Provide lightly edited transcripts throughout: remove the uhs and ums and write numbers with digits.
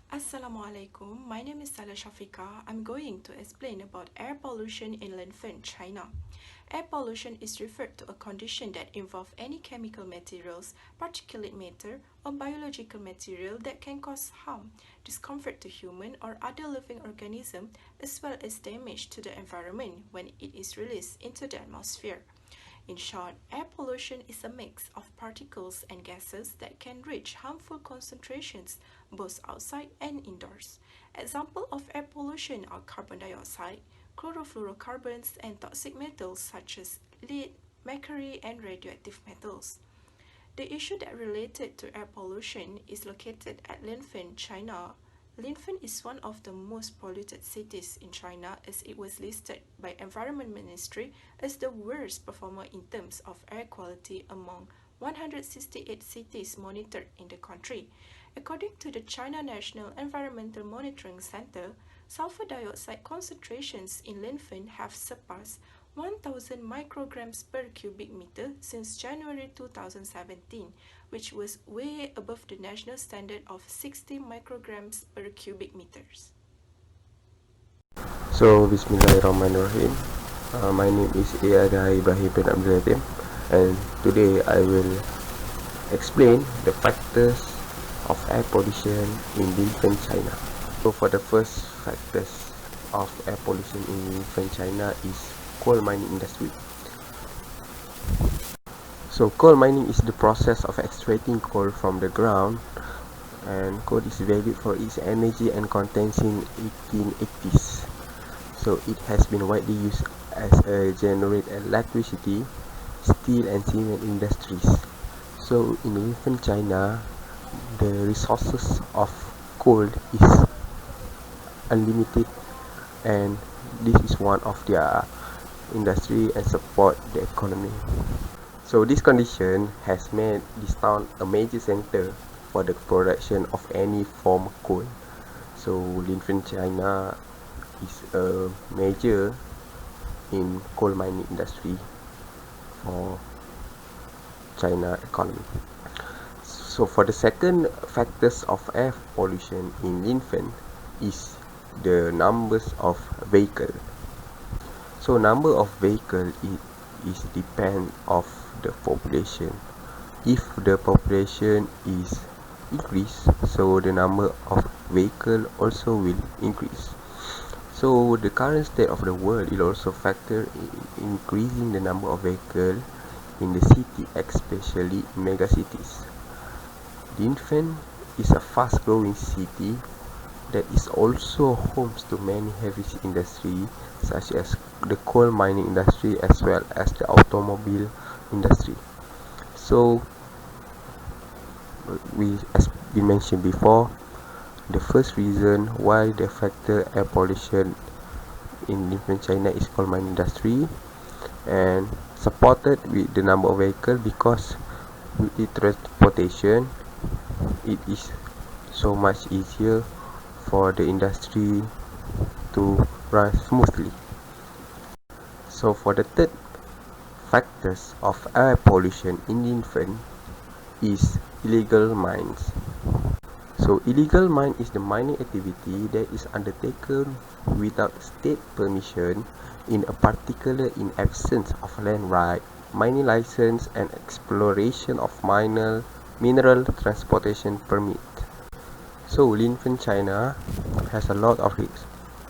Assalamualaikum, my name is SYAFIQAH. I'm going to explain about air pollution in Linfen, China. Air pollution is referred to a condition that involves any chemical materials, particulate matter, or biological material that can cause harm, discomfort to human or other living organism, as well as damage to the environment when it is released into the atmosphere. In short, air pollution is a mix of particles and gases that can reach harmful concentrations both outside and indoors. Examples of air pollution are carbon dioxide, chlorofluorocarbons, and toxic metals such as lead, mercury, and radioactive metals. The issue that related to air pollution is located at Linfen, China. Linfen is one of the most polluted cities in China as it was listed by Environment Ministry as the worst performer in terms of air quality among 168 cities monitored in the country. According to the China National Environmental Monitoring Center, sulfur dioxide concentrations in Linfen have surpassed 1,000 micrograms per cubic meter since January 2017, which was way above the national standard of 60 micrograms per cubic meters. So, Bismillahirrahmanirrahim. My name is A.ADHA IBRAHIM bin ABDUL, and today I will explain the factors of air pollution in Linfen, China. So, for the first factors of air pollution in Linfen, China is coal mining industry. So, coal mining is the process of extracting coal from the ground, and coal is valued for its energy and contents in 1880s. So it has been widely used as a generate electricity, steel and cement industries. So in Linfen, China, the resources of coal is unlimited, and this is one of their industry and support the economy. So this condition has made this town a major center for the production of any form of coal. So Linfen, China is a major in coal mining industry for China economy. So for the second factors of air pollution in Linfen is the numbers of vehicle. So number of vehicle is depend of the population. If the population is increase, so the number of vehicle also will increase. So the current state of the world will also factor in increasing the number of vehicles in the city, especially mega cities. Linfen is a fast-growing city that is also home to many heavy industries such as the coal mining industry as well as the automobile industry. So as we mentioned before, the first reason why the factor air pollution in Linfen, China is coal mining industry, and supported with the number of vehicles because with the transportation it is so much easier for the industry to run smoothly. So for the third factors of air pollution in Linfen is illegal mines. So illegal mine is the mining activity that is undertaken without state permission in a particular in absence of land right, mining license and exploration of mineral transportation permit. So Linfen, China has a lot of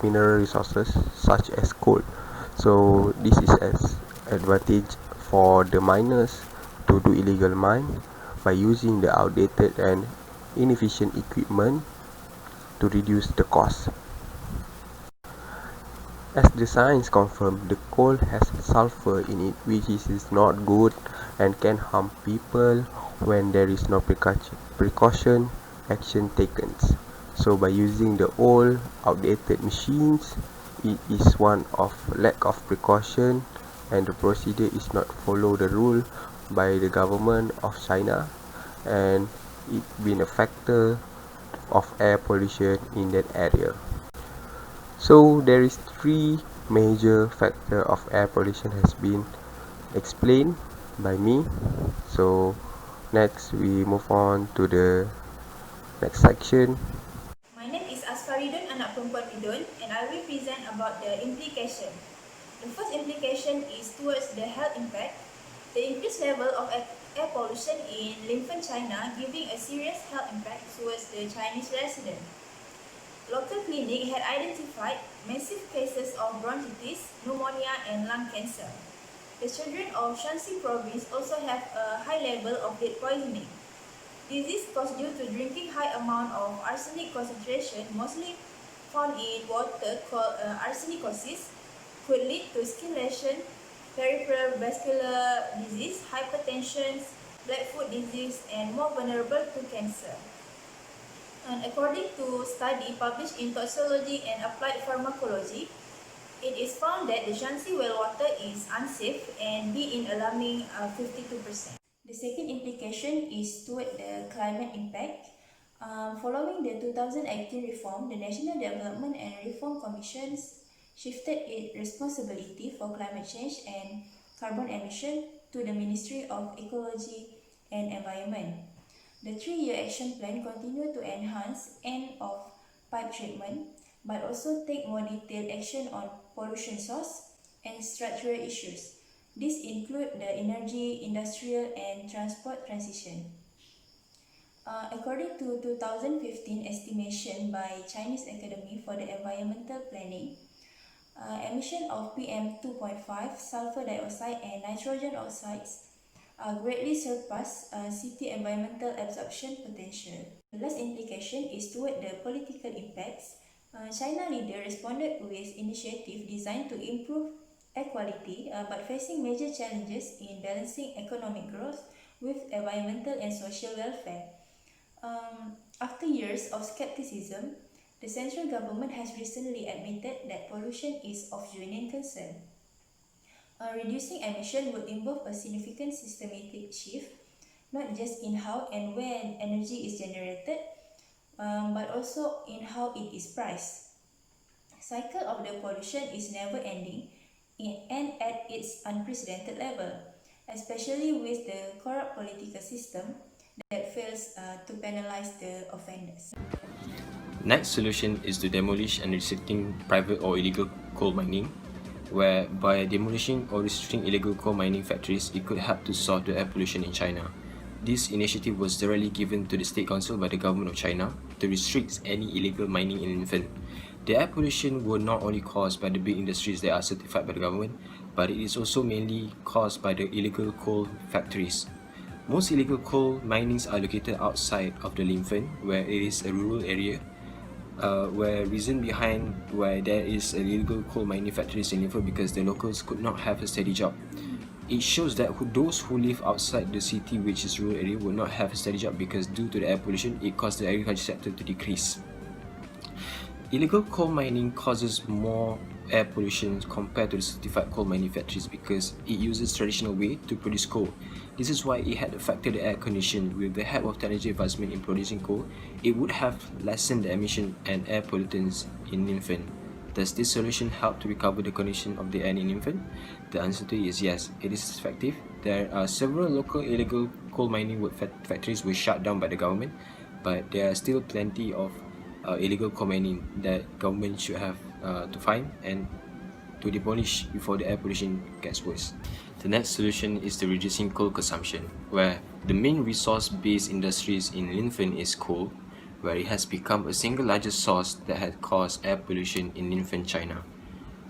mineral resources such as coal. So this is as advantage for the miners to do illegal mine by using the outdated and inefficient equipment to reduce the cost. As the science confirmed, the coal has sulfur in it, which is not good and can harm people when there is no precaution action taken. So by using the old outdated machines, it is one of lack of precaution, and the procedure is not follow the rule by the government of China, and it been a factor of air pollution in that area. So there is three major factor of air pollution has been explained by me. So next we move on to the next section. My name Perempuan Midun, and I will present about the implication. The first implication is towards the health impact. The increased level of air pollution in Linfen, China, giving a serious health impact towards the Chinese resident. Local clinic had identified massive cases of bronchitis, pneumonia, and lung cancer. The children of Shanxi province also have a high level of lead poisoning. Disease caused due to drinking high amount of arsenic concentration, mostly found in water, called arsenicosis, could lead to skin lesion, peripheral vascular disease, hypertension, blackfoot disease, and more vulnerable to cancer. And according to study published in Toxicology and Applied Pharmacology, it is found that the Shanxi well water is unsafe and be in alarming 52%. The second implication is toward the climate impact. Following the 2018 reform, the National Development and Reform Commission shifted its responsibility for climate change and carbon emission to the Ministry of Ecology and Environment. The 3-year action plan continued to enhance end-of-pipe treatment, but also take more detailed action on pollution source and structural issues. These include the energy, industrial, and transport transition. According to 2015 estimation by Chinese Academy for the Environmental Planning, emission of PM2.5, sulfur dioxide, and nitrogen oxides greatly surpass city environmental absorption potential. The last implication is toward the political impacts. China leader responded with initiative designed to improve air quality, but facing major challenges in balancing economic growth with environmental and social welfare. After years of skepticism, the central government has recently admitted that pollution is of genuine concern. Reducing emission would involve a significant systematic shift, not just in how and when energy is generated, but also in how it is priced. Cycle of the pollution is never ending and at its unprecedented level, especially with the corrupt political system that fails to penalize the offenders. Next solution is to demolish and restricting private or illegal coal mining, where by demolishing or restricting illegal coal mining factories, it could help to solve the air pollution in China. This initiative was directly given to the State Council by the government of China to restrict any illegal mining in Linfen. The air pollution were not only caused by the big industries that are certified by the government, but it is also mainly caused by the illegal coal factories. Most illegal coal minings are located outside of the Linfen, where it is a rural area, where reason behind why there is illegal coal mining factories in Linfen because the locals could not have a steady job. It shows that those who live outside the city, which is rural area, will not have a steady job because due to the air pollution, it caused the agriculture sector to decrease. Illegal coal mining causes more air pollution compared to the certified coal mining factories because it uses traditional way to produce coal. This is why it had affected the air condition. With the help of technology advancement in producing coal, it would have lessened the emission and air pollutants in Linfen. Does this solution help to recover the condition of the air in Linfen? The answer to it is yes, it is effective. There are several local illegal coal mining factories were shut down by the government, but there are still plenty of illegal coal mining that government should have to find and to demolish before the air pollution gets worse. The next solution is the reducing coal consumption, where the main resource-based industries in Linfen is coal, where it has become a single largest source that has caused air pollution in Linfen, China.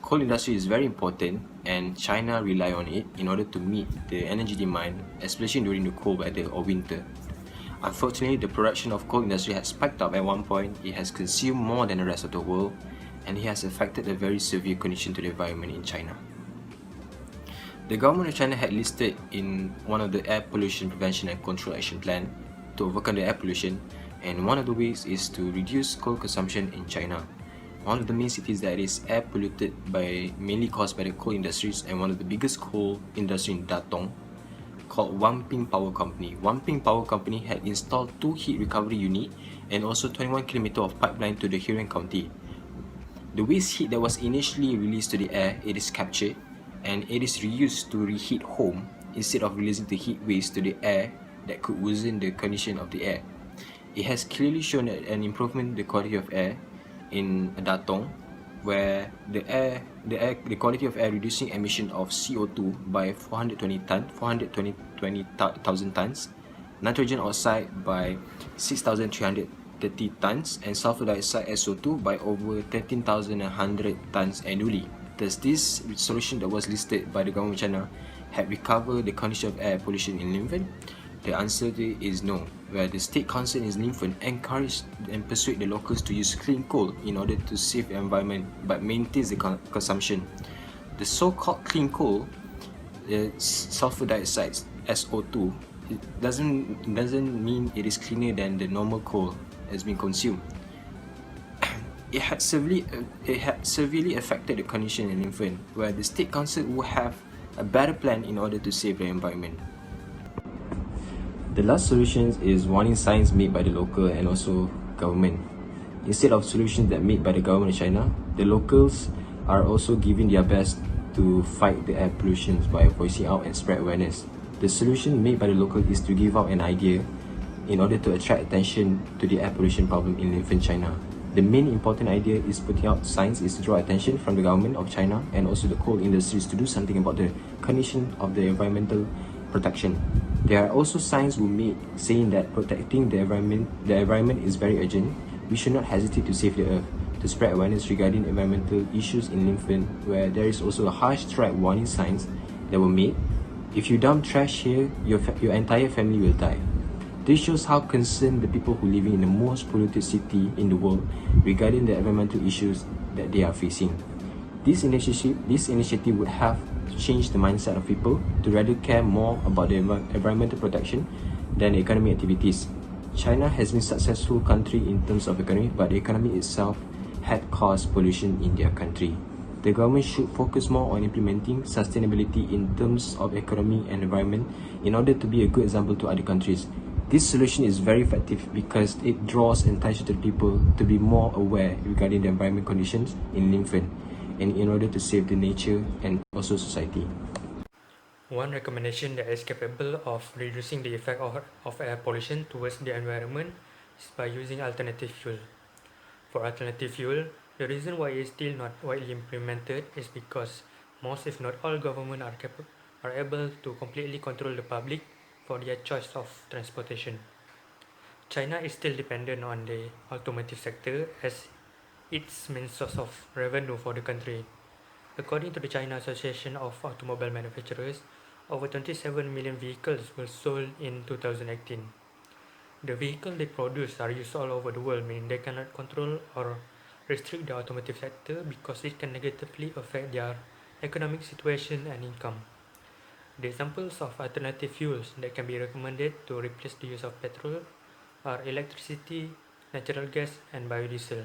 Coal industry is very important and China rely on it in order to meet the energy demand, especially during the cold weather or winter. Unfortunately, the production of coal industry has spiked up at one point. It has consumed more than the rest of the world, and it has affected a very severe condition to the environment in China. The government of China had listed in one of the air pollution prevention and control action plan to overcome the air pollution, and one of the ways is to reduce coal consumption in China. One of the main cities that is air polluted by mainly caused by the coal industries, and one of the biggest coal industry in Datong, called Wanping Power Company. Wanping Power Company had installed 2 heat recovery units and also 21 km of pipeline to the Hunan County. The waste heat that was initially released to the air, it is captured and it is reused to reheat home instead of releasing the heat waste to the air that could worsen the condition of the air. It has clearly shown an improvement in the quality of air in Datong, where the quality of air reducing emission of CO2 by 420,000 tons, nitrogen oxide by 6,330 tons, and sulfur dioxide SO2 by over 13,100 tons annually. Thus, this solution that was listed by the government of China had recovered the condition of air pollution in Linfen? The answer is no, where the state council in Linfen encouraged and persuade the locals to use clean coal in order to save the environment but maintains the consumption. The so-called clean coal, sulfur dioxide SO2, it doesn't mean it is cleaner than the normal coal has been consumed. It had severely affected the condition in Linfen, where the state council would have a better plan in order to save the environment. The last solution is warning signs made by the local and also government. Instead of solutions that made by the government of China, the locals are also giving their best to fight the air pollution by voicing out and spread awareness. The solution made by the local is to give out an idea in order to attract attention to the air pollution problem in Linfen, China. The main important idea is putting out signs is to draw attention from the government of China and also the coal industries to do something about the condition of the environmental protection. There are also signs we made saying that protecting the environment is very urgent. We should not hesitate to save the earth, to spread awareness regarding environmental issues in Linfen, where there is also a harsh strike warning signs that were made. If you dump trash here, your entire family will die. This shows how concerned the people who live in the most polluted city in the world regarding the environmental issues that they are facing. This initiative would have changed the mindset of people to rather care more about the environmental protection than economic activities. China has been a successful country in terms of economy, but the economy itself had caused pollution in their country. The government should focus more on implementing sustainability in terms of economy and environment in order to be a good example to other countries. This solution is very effective because it draws attention to the people to be more aware regarding the environment conditions in Linfen and in order to save the nature and also society. One recommendation that is capable of reducing the effect of air pollution towards the environment is by using alternative fuel. For alternative fuel, the reason why it is still not widely implemented is because most if not all governments are able to completely control the public for their choice of transportation. China is still dependent on the automotive sector as its main source of revenue for the country. According to the China Association of Automobile Manufacturers, over 27 million vehicles were sold in 2018. The vehicles they produce are used all over the world, meaning they cannot control or restrict the automotive sector because it can negatively affect their economic situation and income. The examples of alternative fuels that can be recommended to replace the use of petrol are electricity, natural gas, and biodiesel.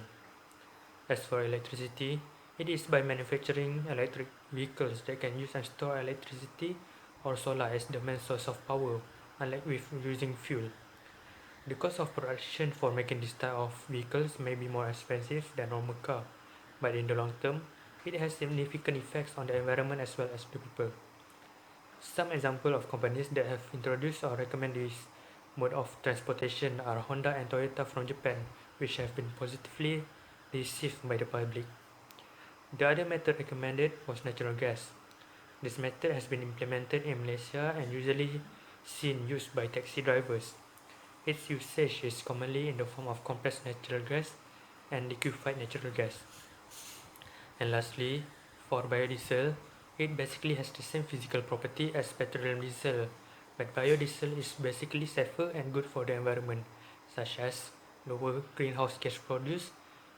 As for electricity, it is by manufacturing electric vehicles that can use and store electricity or solar as the main source of power, unlike with using fuel. The cost of production for making this type of vehicles may be more expensive than normal car, but in the long term, it has significant effects on the environment as well as the people. Some examples of companies that have introduced or recommend this mode of transportation are Honda and Toyota from Japan, which have been positively received by the public. The other method recommended was natural gas. This method has been implemented in Malaysia and usually seen used by taxi drivers. Its usage is commonly in the form of compressed natural gas and liquefied natural gas. And lastly, for biodiesel, it basically has the same physical property as petroleum diesel, but biodiesel is basically safer and good for the environment, such as lower greenhouse gas produce,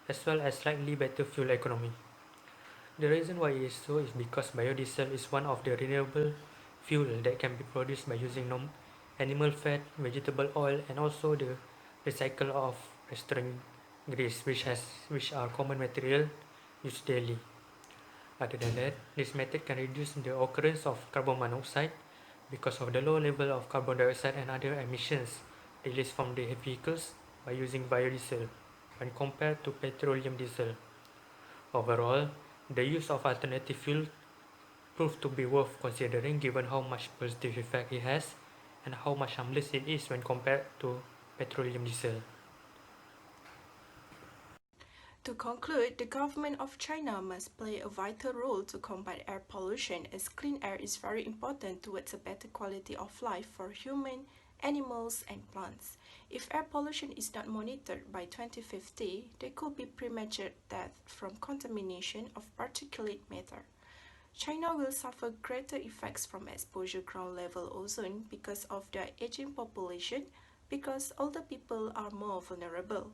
as well as slightly better fuel economy. The reason why it is so is because biodiesel is one of the renewable fuel that can be produced by using animal fat, vegetable oil, and also the recycle of restaurant grease, which are common material used daily. Other than that, this method can reduce the occurrence of carbon monoxide because of the low level of carbon dioxide and other emissions released from the vehicles by using biodiesel when compared to petroleum diesel. Overall, the use of alternative fuel proved to be worth considering given how much positive effect it has and how much harmless it is when compared to petroleum diesel. To conclude, the government of China must play a vital role to combat air pollution, as clean air is very important towards a better quality of life for humans, animals, and plants. If air pollution is not monitored by 2050, there could be premature death from contamination of particulate matter. China will suffer greater effects from exposure ground level ozone because of their aging population, because older people are more vulnerable.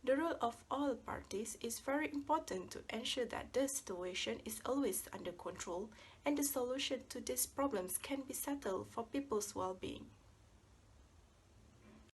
The role of all parties is very important to ensure that the situation is always under control and the solution to these problems can be settled for people's well-being.